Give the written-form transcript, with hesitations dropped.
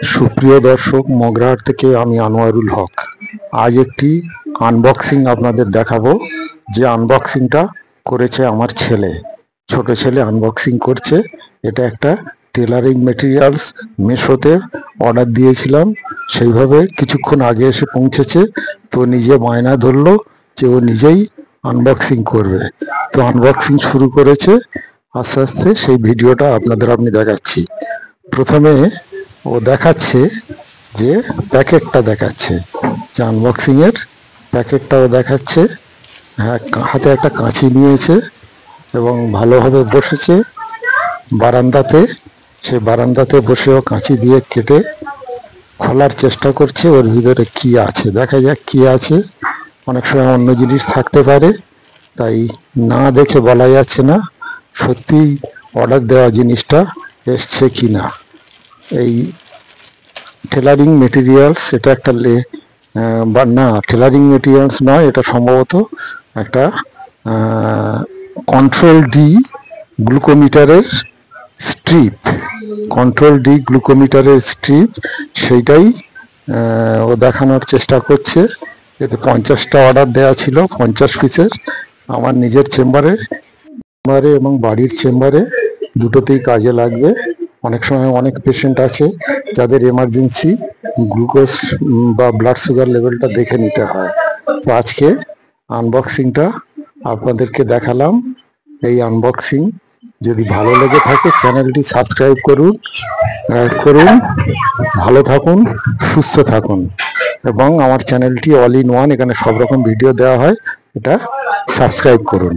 সুপ্রিয় দর্শক, মগরাহাট থেকে আমি আনোয়ারুল হক। আজ একটি আনবক্সিং আপনাদের দেখাবো, যে আনবক্সিংটা করেছে আমার ছেলে। ছোট ছেলে আনবক্সিং করছে। এটা একটা টেলারিং মেটেরিয়ালস, মিশোতে অর্ডার দিয়েছিলাম, সেইভাবে কিছুক্ষণ আগে এসে পৌঁছেছে। তো নিজে বায়না ধরলো যে ও নিজেই আনবক্সিং করবে। তো আনবক্সিং শুরু করেছে। আস্তে আস্তে সেই ভিডিওটা আমি দেখাচ্ছি। প্রথমে ও দেখাচ্ছে যে প্যাকেটটা দেখাচ্ছে, যে আনবক্সিংয়ের প্যাকেটটাও দেখাচ্ছে। হ্যাঁ, হাতে একটা কাঁচি নিয়েছে এবং ভালোভাবে বসেছে বারান্দাতে। সে বারান্দাতে বসেও কাঁচি দিয়ে কেটে খোলার চেষ্টা করছে। ওর ভিতরে কি আছে দেখা যাক কি আছে। অনেক সময় অন্য জিনিস থাকতে পারে, তাই না দেখে বলা যাচ্ছে না সত্যিই অর্ডার দেওয়া জিনিসটা এসছে কি না। এই টেলারিং মেটেরিয়ালস, এটা একটা বা না, টেলারিং মেটেরিয়ালস নয়, এটা সম্ভবত একটা কন্ট্রোল ডি গ্লুকোমিটারের স্ট্রিপ। কন্ট্রোল ডি গ্লুকোমিটারের স্ট্রিপ, সেইটাই ও দেখানোর চেষ্টা করছে। এতে 50টা অর্ডার দেওয়া ছিল, 50 পিসের। আমার নিজের চেম্বারে এবং বাড়ির চেম্বারে দুটোতেই কাজে লাগবে। অনেক সময় অনেক পেশেন্ট আছে যাদের এমার্জেন্সি গ্লুকোজ বা ব্লাড সুগার লেভেলটা দেখে নিতে হয়। তো আজকে আনবক্সিংটা আপনাদেরকে দেখালাম। এই আনবক্সিং যদি ভালো লেগে থাকে চ্যানেলটি সাবস্ক্রাইব করুন, ভালো থাকুন, সুস্থ থাকুন। এবং আমার চ্যানেলটি অল ইন ওয়ান, এখানে সব রকম ভিডিও দেওয়া হয়, এটা সাবস্ক্রাইব করুন।